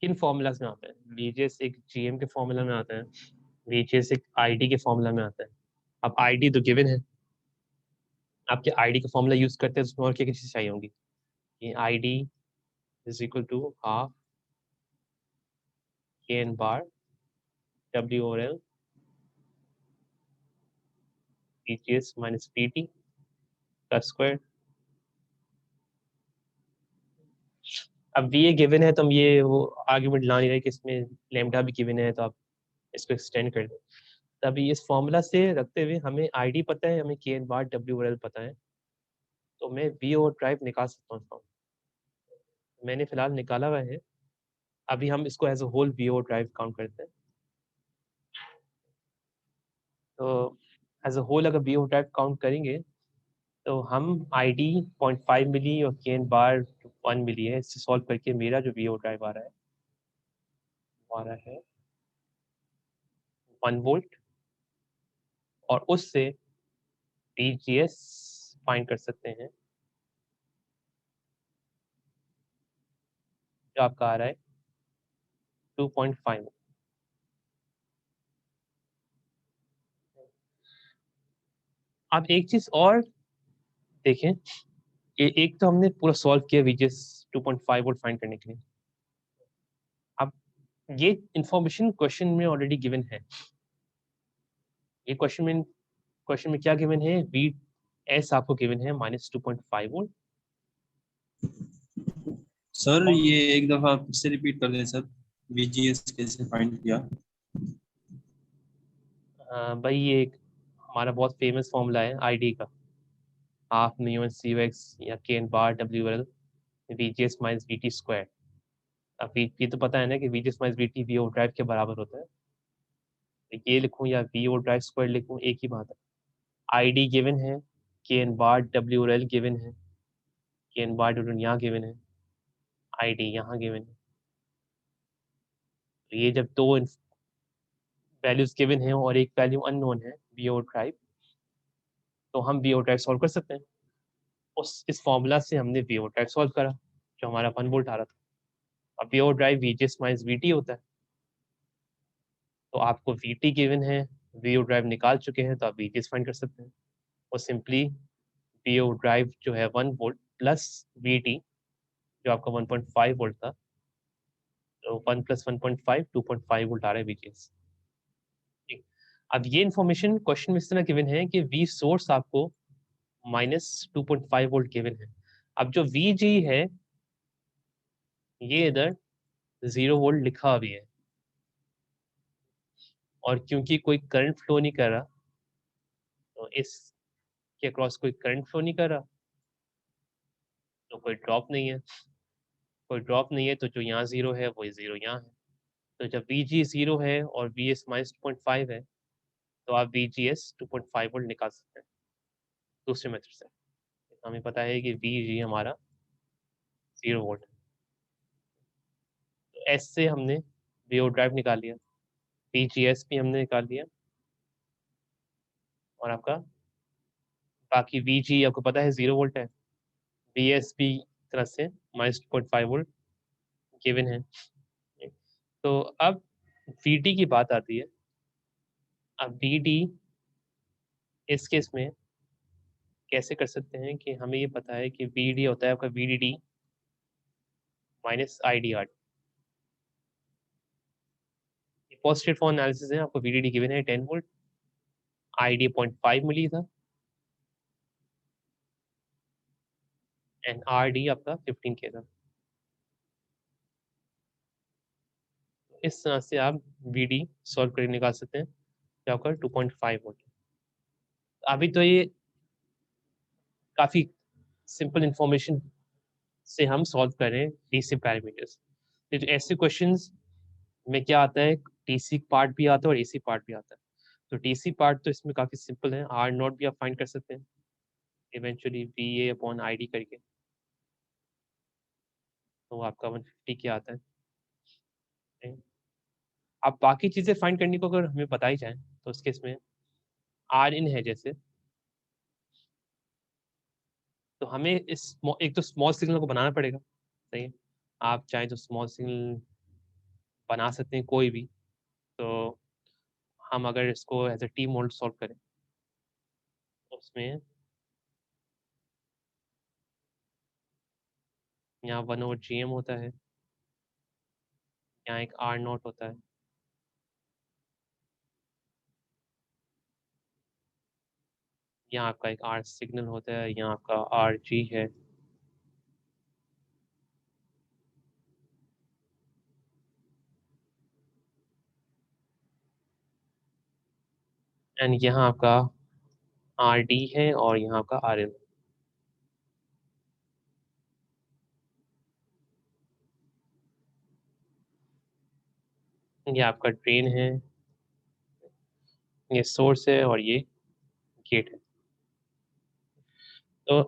किन फॉर्मूलाज में आता है? VGS एक GM के फॉर्मूला में आता है, VGS एक ID के फॉर्मूला में आता है। अब ID तो गिवन है, आपके ID का फॉर्मूला यूज करते हैं तो उसमें और क्या क्या चीज़ चाहिए होंगी? ये ID is equal to half KN bar WOL VGS minus VT का स्क्वायर। अब ये गिवन है तो हम ये वो आर्ग्यूमेंट ला नहीं रहे कि इसमें लैम्डा भी गिवन है तो आप इसको एक्सटेंड कर दें। तभी इस फॉर्मूला से रखते हुए हमें ID पता है, हमें KN बार WOL पता है, तो मैं वीओ ड्राइव निकाल सकता हूँ इसका। मैंने फिलहाल निकाला हुआ है, अभी हम इसको as a whole V O drive count करते हैं। तो एज अ होल अगर वीओ ड्राइव काउंट करेंगे तो हम ID 0.5 मिली और KN बार 1 मिली है, इससे सॉल्व करके मेरा जो वीओ ड्राइव आ रहा है वो आ रहा है 1 वोल्ट, और उससे VGS फाइंड कर सकते हैं जो आपका आ रहा है 2.5। आप एक चीज और देखें, एक तो हमने पूरा सॉल्व किया VGS 2.5 वोल्ट फाइंड करने के लिए। अब ये इंफॉर्मेशन क्वेश्चन में ऑलरेडी गिवन है, ये क्वेश्चन में क्या गिवन है, VS आपको गिवन है -2.5 वोल्ट। सर ये एक दफा फिर से रिपीट कर दें सर, VGS कैसे फाइंड किया? भाई ये एक हमारा बहुत फेमस फॉर्मूला है ID का, हाफ म्यू एन CUX या KN bar WL VGS minus VT square. अब ये तो पता है ना कि VGS minus VT V O drive के बराबर होता है, तो ये लिखूं या वीओ ड्राइव स्क्वायर लिखूं एक ही बात है। ID गिवन है, KN बार WL गिवन है, KN बार WL यहाँ गिवन है, ID यहाँ गिवन है। तो ये जब दो वैल्यूज गिवन है और एक वैल्यू अननोन है वीओ ड्राइव, तो हम वीओ ड्राइव सॉल्व कर सकते हैं। इस फॉर्मूला से हमने वीओ ड्राइव सॉल्व करा जो हमारा 1 वोल्ट आ रहा था। अब V O drive VGS minus VT होता है, तो आपको VT गिवन है, वीओ ड्राइव निकाल चुके हैं तो आप VGS फाइंड कर सकते हैं। और सिंपली वीओ ड्राइव जो है 1 वोल्ट प्लस VT जो आपका 1.5 वोल्ट था, तो 1 प्लस 1.5 2.5 वोल्ट आ रहा है VGS। ठीक, अब ये इन्फॉर्मेशन क्वेश्चन में इस तरह गिवन है कि V सोर्स आपको -2.5 वोल्ट गिवन है। अब जो VG है ये इधर 0 वोल्ट लिखा भी है, और क्योंकि कोई करंट फ्लो नहीं कर रहा, तो इसके अक्रॉस कोई करंट फ्लो नहीं कर रहा, तो कोई ड्रॉप नहीं है। कोई ड्रॉप नहीं है तो जो यहाँ 0 है वही 0 यहाँ है। तो जब VG 0 है और VS माइनस 2.5 है, तो आप VGS 2.5 वोल्ट निकाल सकते हैं दूसरे मेथड से। हमें पता है कि VG हमारा 0 वोल्ट है। तो S से हमने VO ड्राइव निकाल लिया, VGS भी हमने निकाल लिया, और आपका बाकी VG आपको पता है 0 वोल्ट है, VS भी तरह से माइनस 2.5 वोल्ट गिवन है। तो अब VD की बात आती है। अब VD इस केस में कैसे कर सकते हैं कि हमें ये पता है कि VD होता है आपका VDD minus IDR। Posted for analysis है, आपको VDD गिवन है 10 वोल्ट, ID 0.5 मिली था, एंड RD आपका 15 के था। इस तरह से आप VD सॉल्व करके निकाल सकते हैं, क्या होगा 2.5 वोल्ट। अभी तो ये काफ़ी सिंपल इंफॉर्मेशन से हम सॉल्व कर रहे हैं DC पैरामीटर्स। तो ऐसे क्वेश्चंस में क्या आता है, DC पार्ट भी आता है और AC पार्ट भी आता है। तो DC पार्ट तो इसमें काफ़ी सिंपल है, R नॉट भी आप फाइंड कर सकते हैं इवेंचुअली VA अपॉन ID करके, तो आपका 150 क्या आता है। अब बाकी चीज़ें फाइंड करने को अगर हमें पता ही जाए, तो उस केस में R इन है जैसे, तो हमें एक तो स्मॉल सिग्नल को बनाना पड़ेगा, सही है। आप चाहें तो स्मॉल सिग्नल बना सकते हैं कोई भी। तो हम अगर इसको एज ए टी मोल्ड सॉल्व करें, तो उसमें यहाँ 1/GM होता है, यहाँ एक R नॉट होता है, यहाँ आपका एक R सिग्नल होता है, यहाँ आपका RG है, एंड यहाँ आपका RD है, और यहाँ आपका RL। ये आपका ड्रेन है, ये सोर्स है, और ये गेट है। तो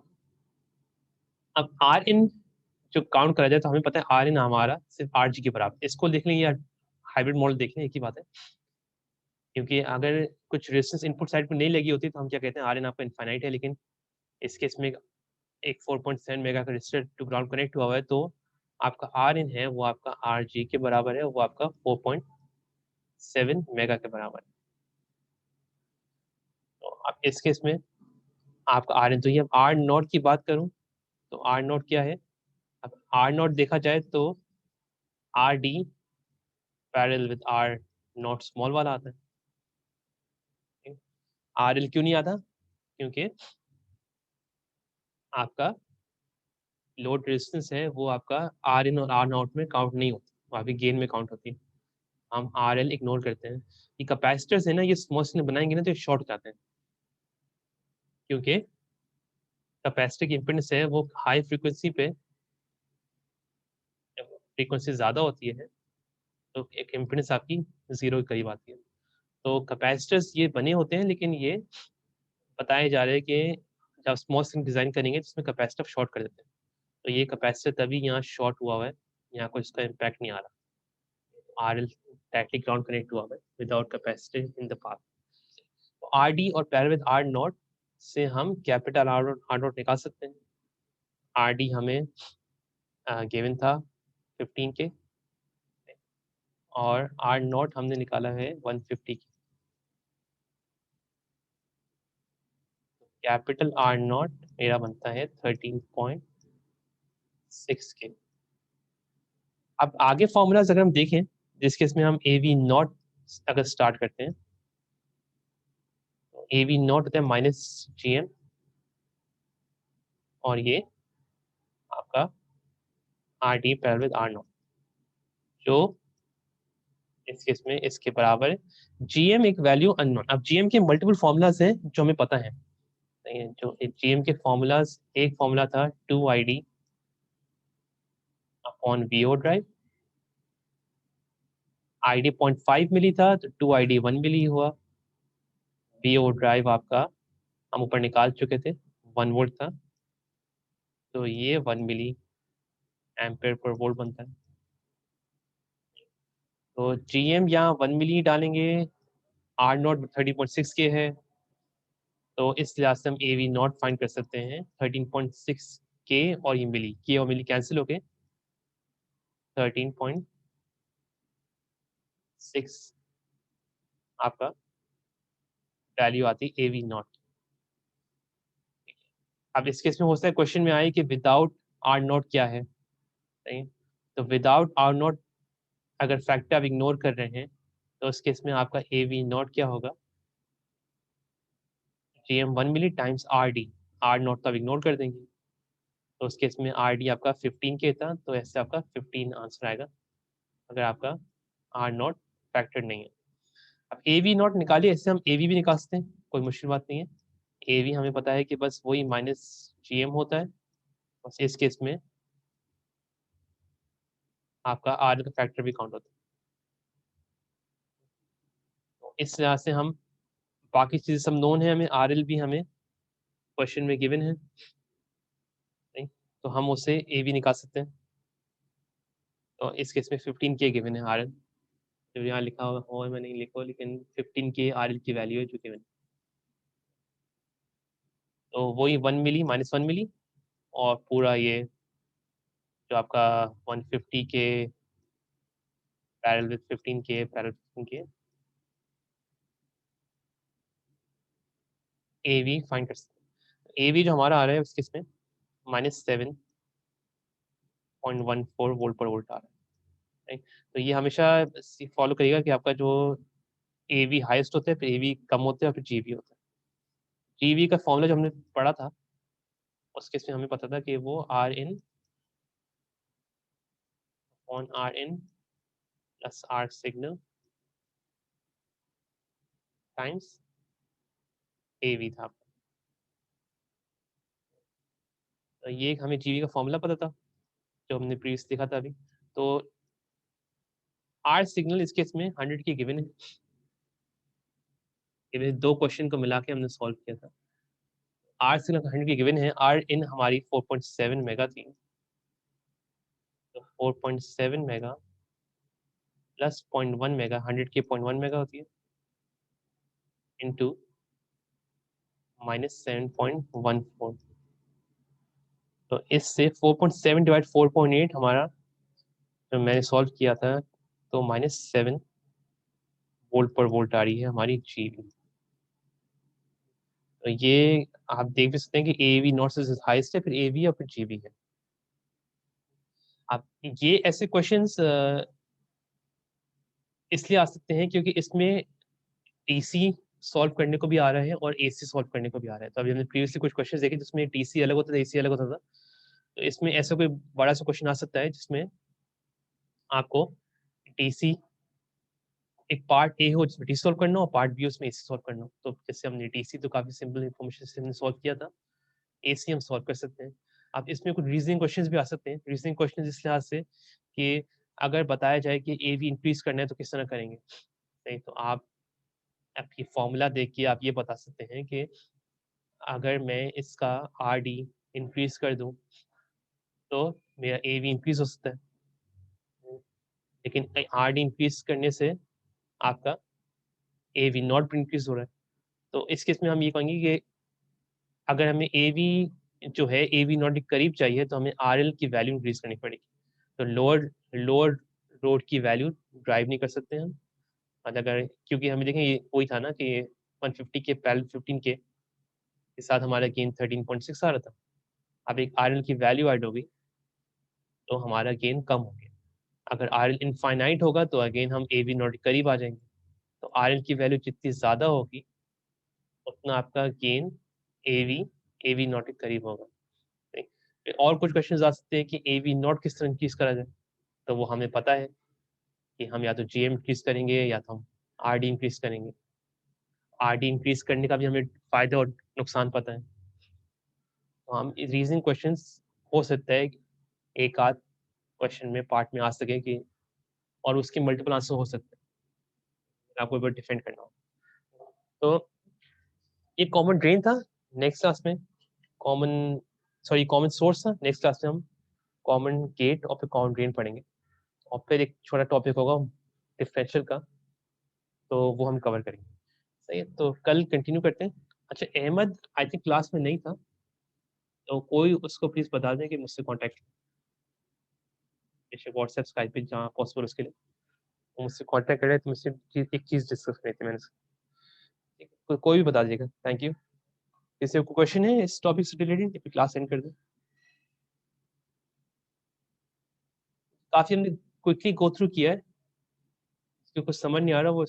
अब R इन जो काउंट करा जाए, तो हमें पता है R इन हमारा सिर्फ RG के बराबर। इसको देख लें या हाइब्रिड मॉडल देख लें, एक ही बात है। क्योंकि अगर कुछ रेजिस्टेंस इनपुट साइड पर नहीं लगी होती, तो हम क्या कहते हैं R इन आपका इनफाइनाइट है, लेकिन इस केस में एक 4.7 मेगा का रजिस्टर टू ग्राउंड कनेक्ट हुआ है, तो आपका R इन है वो आपका RG के बराबर है, वो आपका 4.7 मेगा के बराबर है। तो अब इस केस में आपका R इन, तो ये अब R नॉट की बात करूं, तो R नॉट क्या है। अब R नॉट देखा जाए तो RD parallel with R not small वाला आता है। RL क्यों नहीं आता, क्योंकि आपका लोड रेजिस्टेंस है वो आपका R इन और R नॉट में काउंट नहीं होती, वो अभी गेन में काउंट होती है। हम RL इग्नोर करते हैं। ये कैपेसिटर्स है ना, ये स्मॉल सिग्नल बनाएंगे ना तो ये शॉर्ट हो जाते हैं, क्योंकि कैपेसिटर की इम्पीडेंस है वो हाई फ्रीक्वेंसी पे, फ्रीक्वेंसी ज़्यादा होती है तो एक इम्पीडेंस आपकी 0 के करीब आती है। तो कैपेसिटर्स ये बने होते हैं, लेकिन ये बताए जा रहे हैं कि जब स्मॉल सिग्नल डिज़ाइन करेंगे तो इसमें कैपेसिटर शॉर्ट कर देते हैं। तो ये कैपेसिटर तभी यहाँ शॉर्ट हुआ है, यहाँ को इसका इम्पैक्ट नहीं आ रहा। RL डायरेक्टली ग्राउंड कनेक्ट हुआ है without capacitor in the path. तो RD और पैरेलल विद R नॉट से हम कैपिटल R नॉट निकाल सकते हैं। RD हमें गिवन था 15 के, और R नॉट हमने निकाला है 150 की। कैपिटल R नॉट मेरा बनता है 13.6 के। अब आगे फॉर्मूलाज अगर हम देखें, जिसके इसमें हम AV नॉट अगर स्टार्ट करते हैं, तो AV नॉट होता है -GM, और ये आपका R D parallel with R naught, जो इस केस में इसके बराबर है। जीएम एक वैल्यू अननोन। अब जीएम के मल्टीपल फॉर्मूलाज हैं जो हमें पता है, जो जीएम के फॉर्मूलाज, एक फॉर्मूला था 2ID upon V O drive, ID 0.5 milli था तो 2ID 1 मिली हुआ। वीओ ड्राइव आपका हम ऊपर निकाल चुके थे 1 वोल्ट था, तो ये 1 मिली एम्पेयर पर वोल्ट बनता है। तो जीएम यहाँ 1 मिली डालेंगे, आर नॉट 30.6 के है, तो इस लिहाज से हम ए वी नॉट फाइंड कर सकते हैं 13.6 के, और ये मिली के और मिली कैंसिल हो गए, 13.6 आपका वैल्यू आती ए वी नॉट। अब इस केस में हो सकता है क्वेश्चन में आए कि विदाउट आर नॉट क्या है, सही। तो विदाउट आर नॉट अगर फैक्टर आप इग्नोर कर रहे हैं तो इस केस में आपका ए वी नॉट क्या होगा, G M 1 milli times R D, R naught तो आप इग्नोर कर देंगे, तो उस केस में आर डी आपका 15 के था, तो ऐसे आपका 15 आंसर आएगा अगर आपका आर नॉट फैक्टर नहीं है। अब ए वी नॉट निकालिए, इससे हम ए वी भी निकाल सकते हैं, कोई मुश्किल बात नहीं है। ए वी हमें पता है कि बस वही माइनस जी एम होता है, बस इस केस में आपका आर का फैक्टर भी काउंट होता है। तो इस तरह से हम बाकी चीज़ें सब नोन है, हमें आर एल भी हमें क्वेश्चन में गिवन है, नहीं? तो हम उससे ए भी निकाल सकते हैं। तो इस केस में 15 के गिवन है आर एल, जो यहाँ लिखा हुआ हो मैं नहीं लिखा, लेकिन 15 के आर एल की वैल्यू है जो गिवन। तो वही 1 मिली -1 मिली, और पूरा ये जो आपका 150 के पैरेलल विद 15 के पैरेलल 15 के ए वी फाइंड कर सकते हैं। ए वी जो हमारा आ रहा है उस केस में -7.14 वोल्ट पर वोल्ट आ रहा है, right? तो ये हमेशा फॉलो करिएगा कि आपका जो ए वी हाइस्ट होता है, फिर ए वी कम होते हैं, और फिर जी वी होता है। जी वी का फॉर्मूला जो हमने पढ़ा था उस केस में हमें पता था कि वो R in on R in plus R signal times A V था। तो ये हमें जी वी का फॉर्मूला पता था जो हमने प्रीवियस देखा था अभी। तो आर सिग्नल इस केस में 100 की गिवन है, ये दो क्वेश्चन को मिला के हमने सॉल्व किया था। आर सिग्नल 100 की गिवन है, आर इन हमारी 4.7 मेगा थी, तो 4.7 मेगा प्लस 0.1 मेगा, 100 की 0.1 मेगा होती है, इंटू -7.14। तो इससे 4.7 डिवाइड 4.8 हमारा जो मैंने सॉल्व किया था, तो -7 वोल्ट पर वोल्ट आ रही है हमारी जी वी। तो ये आप देख भी सकते हैं कि ए वी नॉट से हाइस्ट है, फिर ए वी और फिर जी वी है। आप ये ऐसे क्वेश्चंस इसलिए आ सकते हैं क्योंकि इसमें डीसी सॉल्व करने को भी आ रहा है और एसी सॉल्व करने को भी आ रहा है। तो अभी हमने प्रीवियसली कुछ क्वेश्चंस देखे जिसमें डीसी अलग होता था, एसी अलग होता था। तो इसमें ऐसा कोई बड़ा सा क्वेश्चन आ सकता है जिसमें आपको डीसी एक पार्ट ए हो जिसमें डीसी सॉल्व करना हो, पार्ट बी उसमें एसी सॉल्व करना हो। तो जैसे हमने डीसी तो काफी सिंपल इन्फॉर्मेशन से हमने सॉल्व किया था, एसी हम सॉल्व कर सकते हैं। अब इसमें कुछ रीजनिंग क्वेश्चंस भी आ सकते हैं। रीजनिंग क्वेश्चन इस लिहाज से कि अगर बताया जाए कि ए वी इंक्रीज करना है तो किस तरह करेंगे, नहीं तो आप आपकी फॉर्मूला देख के आप ये बता सकते हैं कि अगर मैं इसका आर डी इंक्रीज कर दूं तो मेरा ए वी इंक्रीज हो सकता है, लेकिन आर डी इंक्रीज करने से आपका ए वी नॉट इंक्रीज हो रहा है। तो इस केस में हम ये कहेंगे कि अगर हमें ए वी जो है ए वी नॉट के करीब चाहिए तो हमें आर एल की वैल्यू इंक्रीज करनी पड़ेगी। तो लोअर लोअर रोड की वैल्यू ड्राइव नहीं कर सकते हम, और अगर क्योंकि हमें देखें ये वही था ना कि 150 के पैरेलल 15 के साथ हमारा गेन 13.6 आ रहा था। अब एक आर एल की वैल्यू ऐड हो गई तो हमारा गेन कम हो गया। अगर आर एल इनफाइनाइट होगा तो अगेन हम ए वी नॉट के करीब आ जाएंगे। तो आर एल की वैल्यू जितनी ज़्यादा होगी उतना आपका गेन ए वी नॉट के करीब होगा। और कुछ क्वेश्चन आ सकते हैं कि AV नॉट किस तरह इंक्रीज करा जाए, तो वो हमें पता है कि हम या तो GM इंक्रीज करेंगे या तो हम RD इंक्रीज करेंगे। RD इंक्रीज करने का भी हमें फायदा और नुकसान पता है, तो हम रीजनिंग क्वेश्चंस हो सकता है कि एक आध क्वेश्चन में पार्ट में आ सके कि, और उसके मल्टीपल आंसर हो सकते हैं, आपको एक बार डिफेंड करना हो। तो ये कॉमन ड्रेन था। नेक्स्ट क्लास में कॉमन सोर्स था। नेक्स्ट क्लास में हम कॉमन गेट और फिर कॉमन ड्रेन पढ़ेंगे, और फिर एक छोटा टॉपिक होगा डिफरेंशियल का, तो वो हम कवर करेंगे। सही है, तो कल कंटिन्यू करते हैं। अच्छा, अहमद आई थिंक क्लास में नहीं था, तो कोई उसको प्लीज बता दें कि मुझसे कांटेक्ट, जैसे व्हाट्सएप स्काइप पे जहाँ पॉसिबल उसके लिए वो मुझसे कांटेक्ट करे, तो मुझसे एक चीज डिस्कस करनी थी मैंने। ठीक है, कोई भी बता दीजिएगा। Thank you. किसी को क्वेश्चन है इस टॉपिक से रिलेटेड, क्लास एंड कर दें। काफी हमने क्विकली गो थ्रू किया है, इसको कुछ समझ नहीं आ रहा वो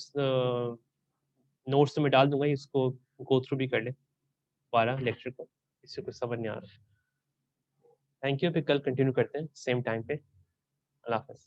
नोट्स तो मैं डाल दूंगा, इसको गो थ्रू भी कर ले 12 लेक्चर को, इससे कुछ समझ नहीं आ रहा। थैंक यू, फिर कल कंटिन्यू करते हैं सेम टाइम पे। अल्लाह हाफ़िज़।